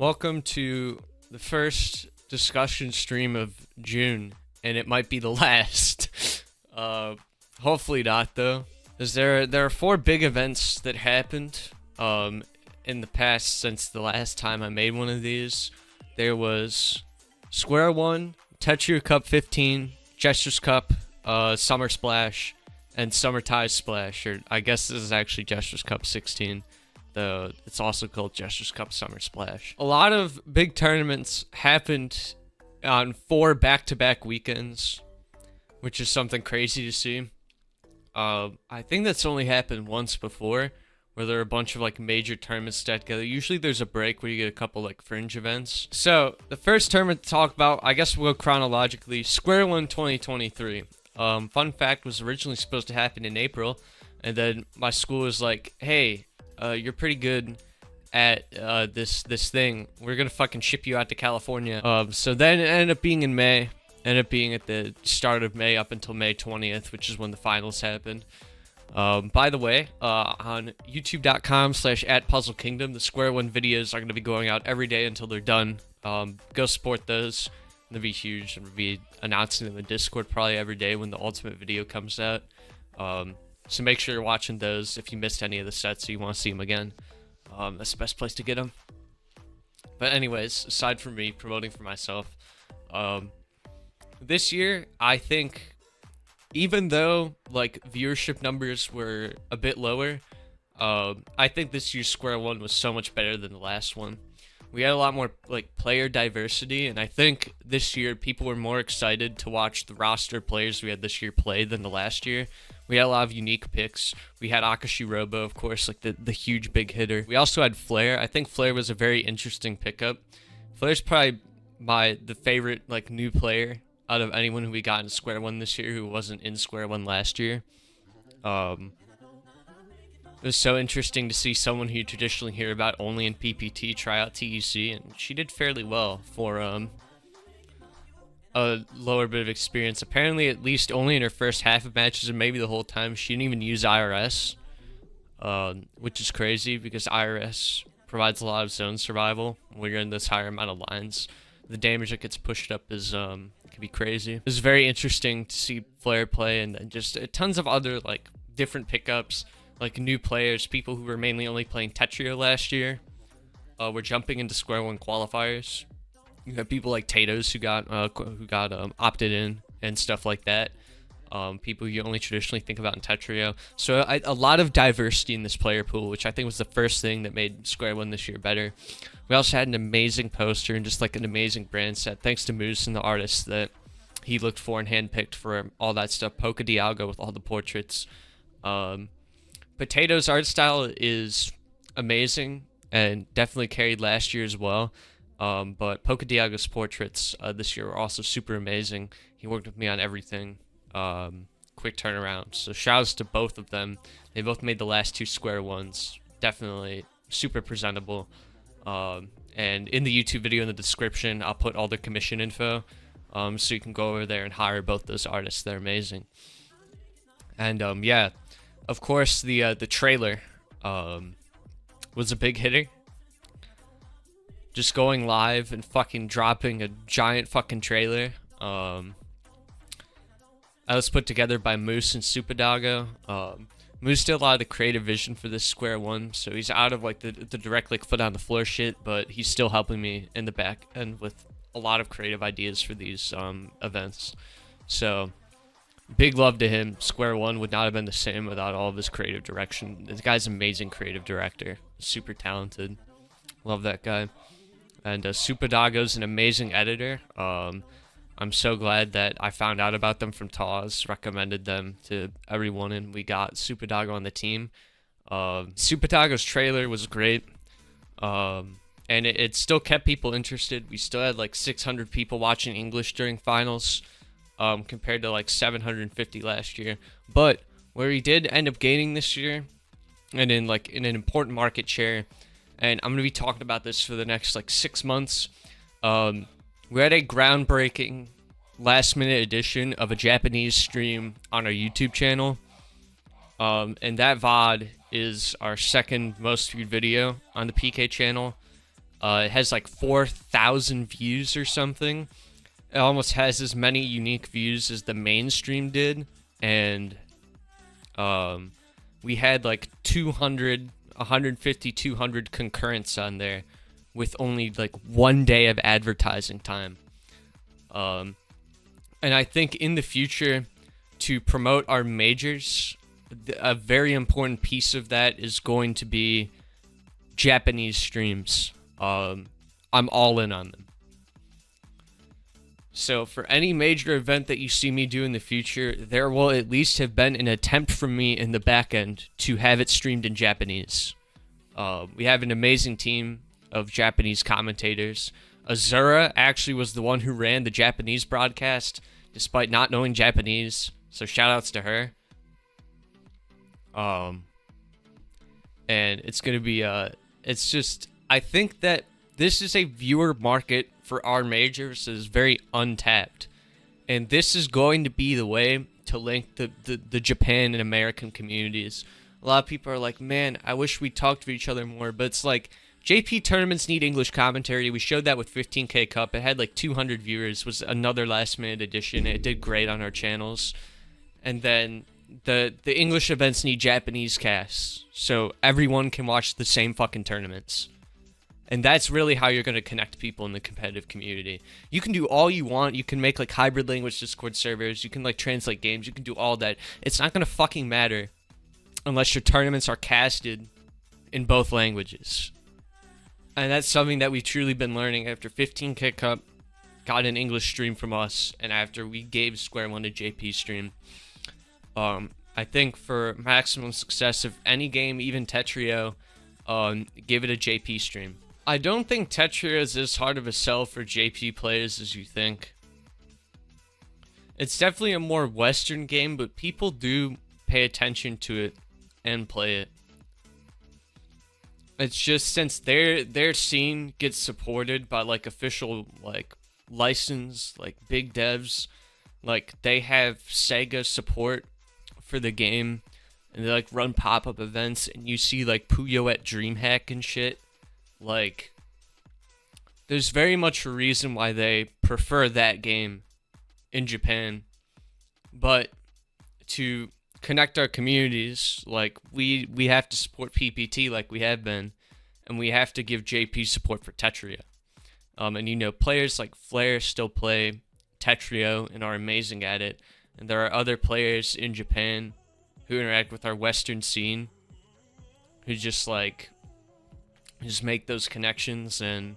Welcome to the first discussion stream of June, and it might be the last. Hopefully not, though. Because there are four big events that happened in the past since the last time I made one of these. There was Square One, Tetris Cup 15, Jester's Cup, Summer Splash, and Summer Ties Splash, or I guess this is actually Jester's Cup 16. Though it's also called Jester's Cup Summer Splash. A lot of big tournaments happened on 4 back-to-back weekends, which is something crazy to see. I think that's only happened once before, where there are a bunch of like major tournaments stacked together. Usually there's a break where you get a couple like fringe events. So the first tournament to talk about, I guess we'll go chronologically, Square One 2023. Fun fact, was originally supposed to happen in April, and then my school was like, hey, you're pretty good at this thing. We're gonna fucking ship you out to California. So then it ended up being in May. Ended up being at the start of May up until May 20th, which is when the finals happened. By the way, on youtube.com/@puzzlekingdom, the Square One videos are gonna be going out every day until they're done. Go support those. They'll be huge. I'm gonna be announcing them in Discord probably every day when the ultimate video comes out. So make sure you're watching those if you missed any of the sets or you want to see them again. That's the best place to get them. But anyways, aside from me promoting for myself, this year, I think, even though like viewership numbers were a bit lower, I think this year's Square One was so much better than the last one. We had a lot more like player diversity, and I think this year people were more excited to watch the roster of players we had this year play than the last year. We had a lot of unique picks. We had Akashi Robo, of course, like the huge big hitter. We also had Flair. I think Flair was a very interesting pickup. Flair's probably the favorite like new player out of anyone who we got in Square One this year who wasn't in Square One last year. It was so interesting to see someone who you traditionally hear about only in PPT try out TEC, and she did fairly well for a lower bit of experience. Apparently, at least only in her first half of matches, and maybe the whole time, she didn't even use IRS, which is crazy because IRS provides a lot of zone survival when you're in this higher amount of lines. The damage that gets pushed up is can be crazy. It was very interesting to see Flair play, and then just tons of other like different pickups. Like new players, people who were mainly only playing Tetris last year, were jumping into Square One qualifiers. You have people like Tatos who got opted in and stuff like that. People you only traditionally think about in Tetris. So a lot of diversity in this player pool, which I think was the first thing that made Square One this year better. We also had an amazing poster and just like an amazing brand set, thanks to Moose and the artists that he looked for and handpicked for all that stuff. SupaDoggo with all the portraits. Potato's art style is amazing and definitely carried last year as well. But SupaDoggo's portraits this year were also super amazing. He worked with me on everything. Quick turnaround. So shouts to both of them. They both made the last 2 Square Ones. Definitely super presentable. And in the YouTube video in the description, I'll put all their commission info. So you can go over there and hire both those artists. They're amazing. And yeah. Of course, the trailer was a big hitter. Just going live and fucking dropping a giant fucking trailer. That was put together by Moose and SupaDoggo. Moose did a lot of the creative vision for this Square One, so he's out of like the direct like foot on the floor shit, but he's still helping me in the back end with a lot of creative ideas for these events. So big love to him. Square One would not have been the same without all of his creative direction. This guy's an amazing creative director. Super talented. Love that guy. And SupaDoggo's an amazing editor. I'm so glad that I found out about them from Taz, recommended them to everyone, and we got SupaDoggo on the team. SupaDoggo's trailer was great. And it still kept people interested. We still had like 600 people watching English during finals. Compared to like 750 last year. But where he did end up gaining this year, and in an important market share, and I'm gonna be talking about this for the next like 6 months. We had a groundbreaking last-minute edition of a Japanese stream on our YouTube channel, and that VOD is our second most viewed video on the PK channel. It has like 4,000 views or something. It almost has as many unique views as the mainstream did, and we had like 200, 150, 200 concurrents on there with only like 1 day of advertising time. And I think in the future, to promote our majors, a very important piece of that is going to be Japanese streams. I'm all in on them. So for any major event that you see me do in the future, there will at least have been an attempt from me in the back end to have it streamed in Japanese. We have an amazing team of Japanese commentators. Azura actually was the one who ran the Japanese broadcast, despite not knowing Japanese. So shoutouts to her. And it's gonna be it's just, I think that this is a viewer market for our majors that is very untapped, and this is going to be the way to link the Japan and American communities. A lot of people are like, man, I wish we talked to each other more, but it's like, JP tournaments need English commentary. We showed that with 15K Cup. It had like 200 viewers, was another last minute addition. It did great on our channels. And then the English events need Japanese casts, so everyone can watch the same fucking tournaments. And that's really how you're going to connect people in the competitive community. You can do all you want. You can make like hybrid language Discord servers. You can like translate games. You can do all that. It's not going to fucking matter unless your tournaments are casted in both languages. And that's something that we've truly been learning after 15K Cup got an English stream from us, and after we gave Square One a JP stream. I think for maximum success of any game, even Tetrio, give it a JP stream. I don't think Tetris is as hard of a sell for JP players as you think. It's definitely a more Western game, but people do pay attention to it and play it. It's just since their scene gets supported by like official like license, like big devs, like they have Sega support for the game, and they like run pop-up events, and you see like Puyo at DreamHack and shit. Like, there's very much a reason why they prefer that game in Japan. But to connect our communities, like we have to support PPT like we have been, and we have to give JP support for Tetria. And you know, players like Flare still play Tetrio and are amazing at it, and there are other players in Japan who interact with our Western scene who just make those connections and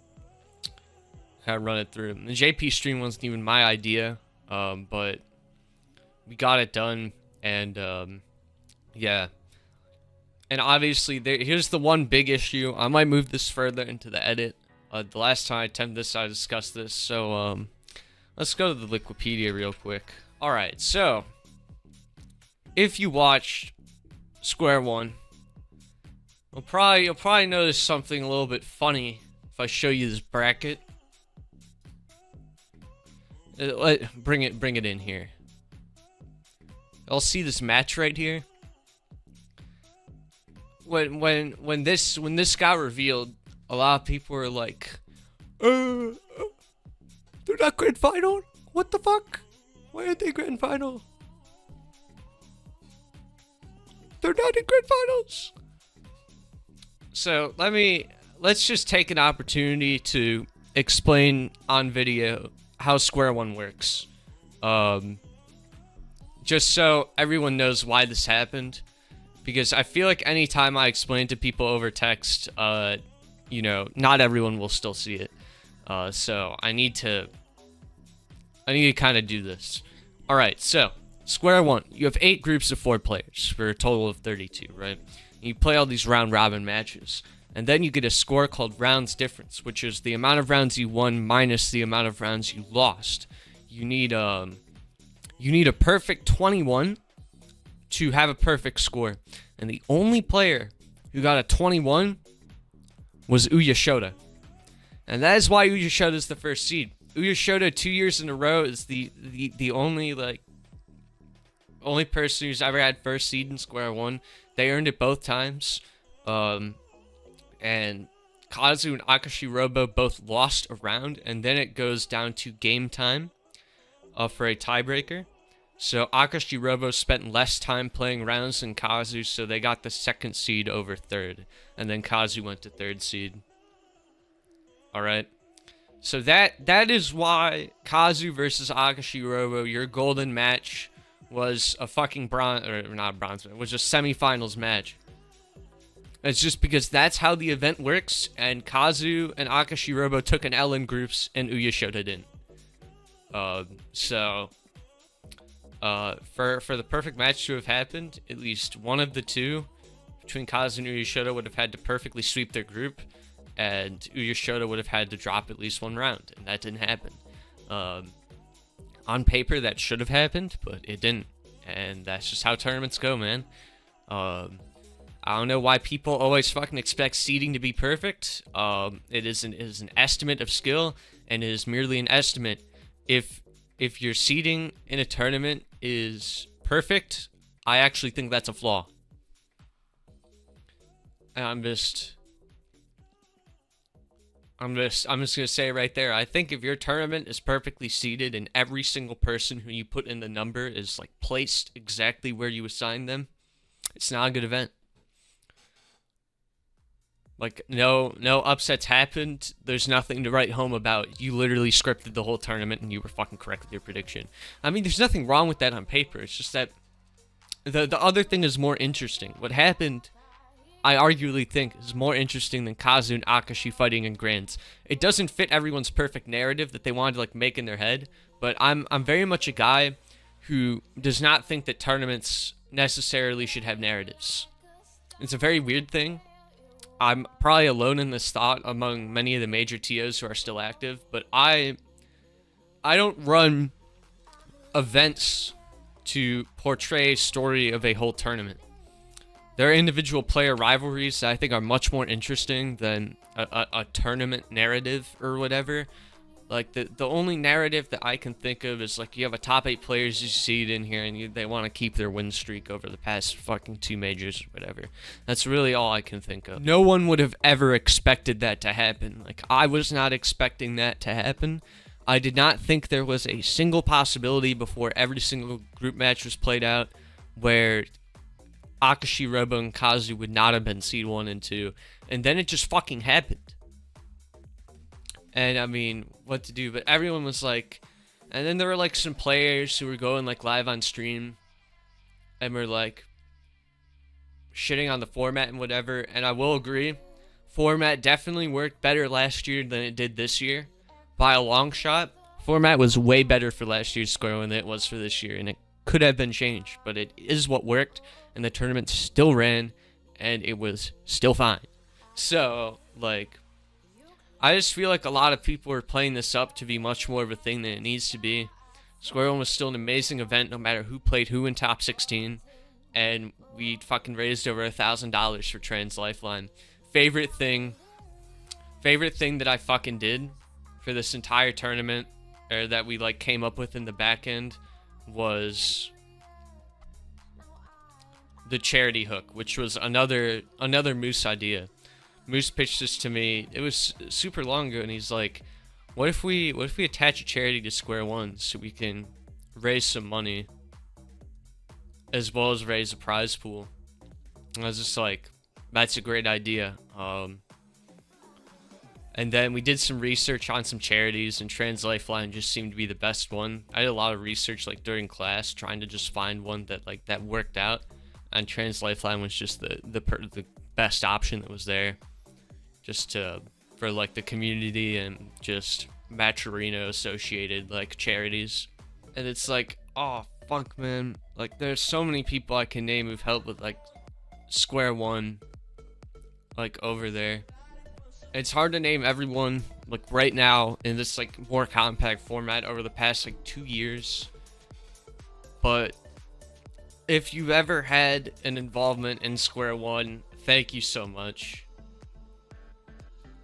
kind of run it through. The JP stream wasn't even my idea, but we got it done, and yeah. And obviously, here's the one big issue. I might move this further into the edit. The last time I attempted this, I discussed this, so let's go to the Wikipedia real quick. Alright, so if you watched Square One, you'll probably notice something a little bit funny if I show you this bracket. Bring it in here. I'll see this match right here. When this got revealed, a lot of people were like, "They're not grand final. What the fuck? Why aren't they grand final? They're not in grand finals." So let's just take an opportunity to explain on video how Square One works. Just so everyone knows why this happened, because I feel like anytime I explain to people over text, you know, not everyone will still see it. So I need to kind of do this. All right, so Square One, you have 8 groups of 4 players for a total of 32, right? And you play all these round robin matches, and then you get a score called rounds difference, which is the amount of rounds you won minus the amount of rounds you lost. You need a perfect 21 to have a perfect score, and the only player who got a 21 was Uyashoda, and that is why Uyashoda is the first seed. Uyashoda 2 years in a row is the only person who's ever had first seed in Square One. They earned it both times, and Kazu and Akashi Robo both lost a round, and then it goes down to game time for a tiebreaker. So Akashi Robo spent less time playing rounds than Kazu, so they got the second seed over third, and then Kazu went to third seed. All right. So that is why Kazu versus Akashi Robo, your golden match, was a fucking bronze, or not bronze, it was a semifinals match. It's just because that's how the event works, and Kazu and Akashi Robo took an L in groups, and Uya Shota didn't. For the perfect match to have happened, at least one of the two between Kazu and Uya Shota would have had to perfectly sweep their group, and Uya Shota would have had to drop at least one round, and that didn't happen. On paper, that should have happened, but it didn't, and that's just how tournaments go, man. I don't know why people always fucking expect seeding to be perfect. It is an estimate of skill, and it is merely an estimate. If your seeding in a tournament is perfect, I actually think that's a flaw. And I'm just gonna say right there, I think if your tournament is perfectly seeded and every single person who you put in the number is like placed exactly where you assign them, it's not a good event. Like, no upsets happened. There's nothing to write home about. You literally scripted the whole tournament and you were fucking correct with your prediction. I mean, there's nothing wrong with that on paper. It's just that the other thing is more interesting. What happened, I arguably think, is more interesting than Kazu and Akashi fighting in grands. It doesn't fit everyone's perfect narrative that they wanted to like make in their head, but I'm very much a guy who does not think that tournaments necessarily should have narratives. It's a very weird thing. I'm probably alone in this thought among many of the major TOs who are still active, but I don't run events to portray a story of a whole tournament. There are individual player rivalries that I think are much more interesting than a tournament narrative or whatever. Like, the only narrative that I can think of is, like, you have a top 8 players you seed in here, and they want to keep their win streak over the past fucking 2 majors or whatever. That's really all I can think of. No one would have ever expected that to happen. Like, I was not expecting that to happen. I did not think there was a single possibility before every single group match was played out where Akashi, Robo, and Kazu would not have been seed 1 and 2. And then it just fucking happened. And I mean, what to do, but everyone was like, and then there were like some players who were going like live on stream and were like shitting on the format and whatever, and I will agree, format definitely worked better last year than it did this year, by a long shot. Format was way better for last year's Square One than it was for this year, and it could have been changed, but it is what worked, and the tournament still ran, and it was still fine. So, like, I just feel like a lot of people are playing this up to be much more of a thing than it needs to be. Square One was still an amazing event no matter who played who in top 16. And we fucking raised over $1,000 for Trans Lifeline. Favorite thing that I fucking did for this entire tournament, or that we like came up with in the back end, was the charity hook, which was another Moose idea. Moose pitched this to me. It was super long ago, and he's like, what if we attach a charity to Square One so we can raise some money as well as raise a prize pool? And I was just like, that's a great idea. And then we did some research on some charities, and Trans Lifeline just seemed to be the best one. I did a lot of research like during class trying to just find one that worked out, and Trans Lifeline was just the best option that was there. Just for like the community and just Matcherino associated like charities. And it's like, oh fuck, man, like there's so many people I can name who've helped with like Square One, like over there. It's hard to name everyone like right now in this like more compact format over the past like 2 years, but if you've ever had an involvement in Square One, thank you so much.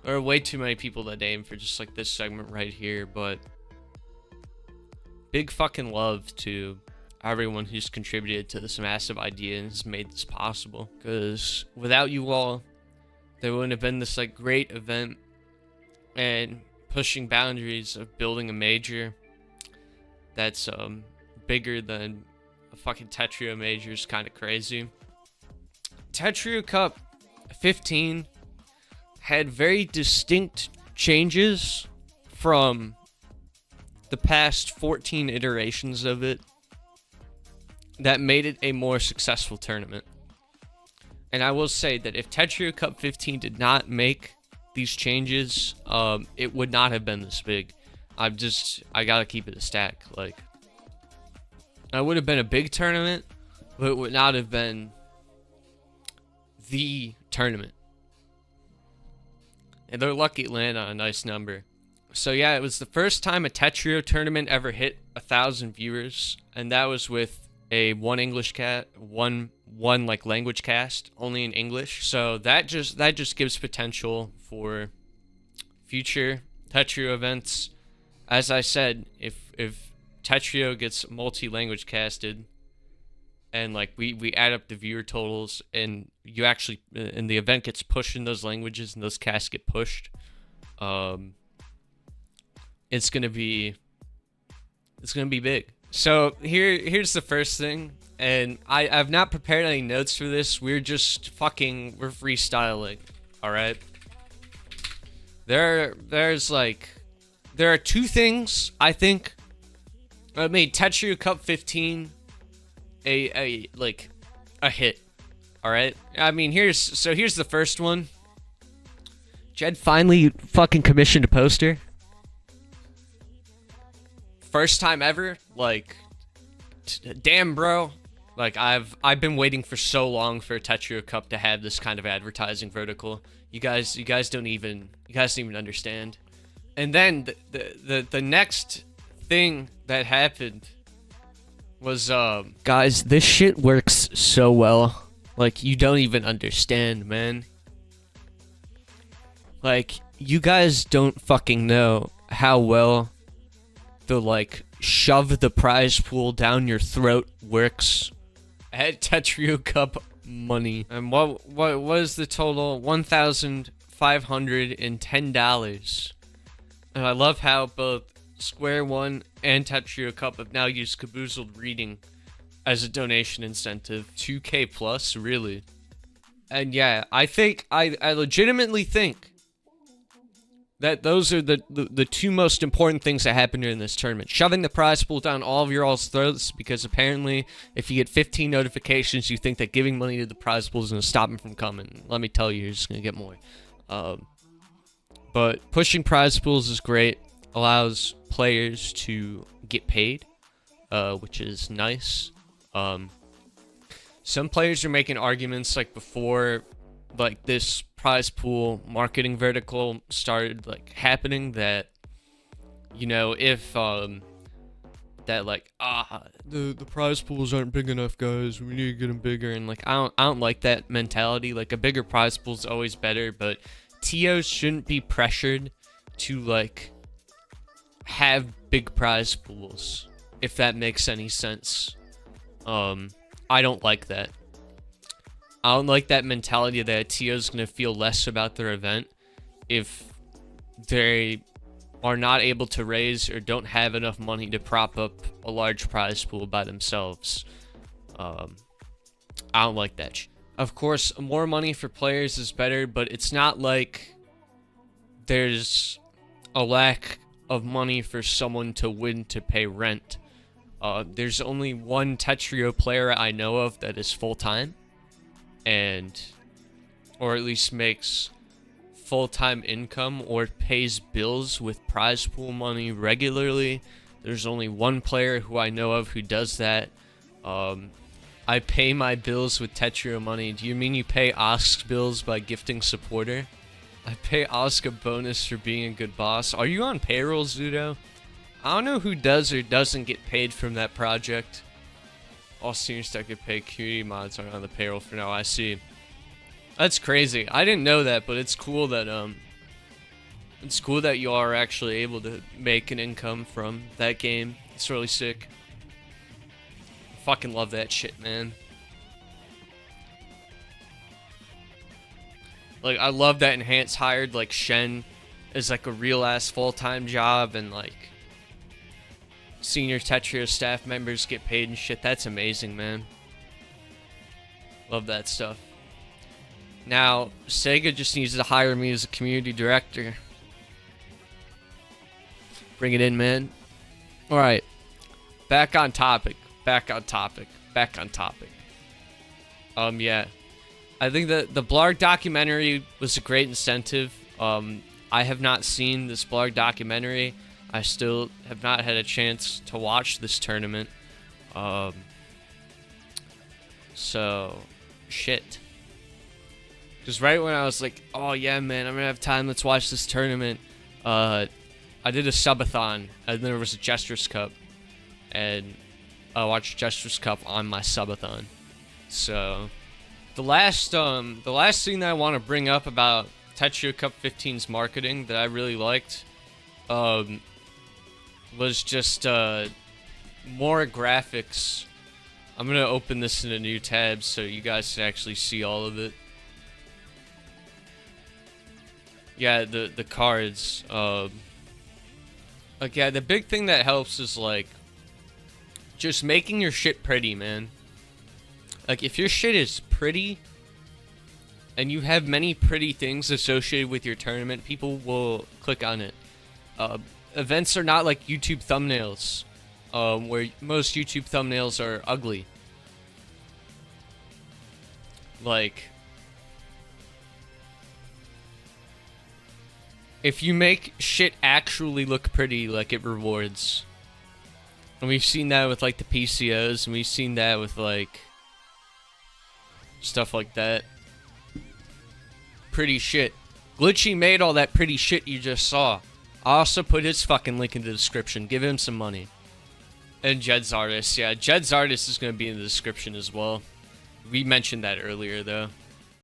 There are way too many people to name for just like this segment right here, but big fucking love to everyone who's contributed to this massive idea and has made this possible. Because without you all, there wouldn't have been this like great event and pushing boundaries of building a major that's bigger than a fucking Tetrio major is kind of crazy. Tetrio Cup 15 had very distinct changes from the past 14 iterations of it that made it a more successful tournament. And I will say that if Tetrio Cup 15 did not make these changes, it would not have been this big. I gotta keep it a stack. Like, it would have been a big tournament, but it would not have been the tournament. And they're lucky it landed on a nice number. So yeah, it was the first time a Tetrio tournament ever hit 1,000 viewers, and that was with a one like language cast, only in English. So that just gives potential for future Tetrio events. As I said, if Tetrio gets multi-language casted, and like we add up the viewer totals, and you actually and the event gets pushed in those languages, and those casts get pushed, it's gonna be big. So here's the first thing, and I've not prepared any notes for this. We're freestyling. All right. There are two things I think made Tetrio Cup 15 a hit. All right. I mean, here's the first one. Jed finally fucking commissioned a poster. First time ever. Like, damn, bro. Like, I've been waiting for so long for a Tetrio Cup to have this kind of advertising vertical. You guys don't even understand. And then the next thing that happened was guys, this shit works so well. Like, you don't even understand, man. Like, you guys don't fucking know how well the like shove the prize pool down your throat works at Tetrio Cup money. And what is the total? $1,510. And I love how both Square One and Tetrio Cup have now used Caboozled Reading as a donation incentive. 2K plus, really. And yeah, I legitimately think that those are the two most important things that happened during this tournament. Shoving the prize pool down all of your all's throats, because apparently if you get 15 notifications, you think that giving money to the prize pool is going to stop them from coming. Let me tell you, you're just going to get more. But pushing prize pools is great. Allows players to get paid, which is nice. Some players are making arguments like before like this prize pool marketing vertical started like happening that, you know, if that like the prize pools aren't big enough, guys, we need to get them bigger. And like I don't like that mentality. Like, a bigger prize pool is always better, but TOs shouldn't be pressured to like have big prize pools, if that makes any sense. I don't like that. I don't like that mentality that a TO is going to feel less about their event if they are not able to raise or don't have enough money to prop up a large prize pool by themselves. I don't like that. Of course, more money for players is better, but it's not like there's a lack of money for someone to win to pay rent. There's only one Tetrio player I know of that is full-time, or at least makes full-time income or pays bills with prize pool money regularly. There's only one player who I know of who does that. I pay my bills with Tetrio money. Do you mean you pay Osk's bills by gifting supporter? I pay Osk a bonus for being a good boss. Are you on payroll, Zudo? I don't know who does or doesn't get paid from that project. All seniors that get paid, QD mods aren't on the payroll for now. I see. That's crazy. I didn't know that, but it's cool that you are actually able to make an income from that game. It's really sick. Fucking love that shit, man. Like, I love that Enhance hired, like, Shen as, like, a real-ass full-time job, and, like, senior Tetris staff members get paid and shit. That's amazing, man. Love that stuff. Now, Sega just needs to hire me as a community director. Bring it in, man. Alright. Back on topic. Yeah. I think that the Blarg documentary was a great incentive. I have not seen this Blarg documentary. I still have not had a chance to watch this tournament. So, shit. Because right when I was like, oh yeah, man, I'm gonna have time, let's watch this tournament, I did a subathon, and then there was a Jester's Cup, and I watched Jester's Cup on my subathon. So, the last thing that I want to bring up about Tetris Cup 15's marketing that I really liked, was just, more graphics. I'm gonna open this in a new tab so you guys can actually see all of it. Yeah, the cards. Like, yeah, the big thing that helps is, like, just making your shit pretty, man. Like, if your shit is pretty, and you have many pretty things associated with your tournament, people will click on it. Events are not like YouTube thumbnails, where most YouTube thumbnails are ugly. Like, if you make shit actually look pretty, like, it rewards. And we've seen that with, like, the PCOs, and we've seen that with, like, stuff like that. Pretty shit. Glitchy made all that pretty shit you just saw. I also put his fucking link in the description. Give him some money. And Jed's Artist. Yeah, Jed's Artist is going to be in the description as well. We mentioned that earlier, though.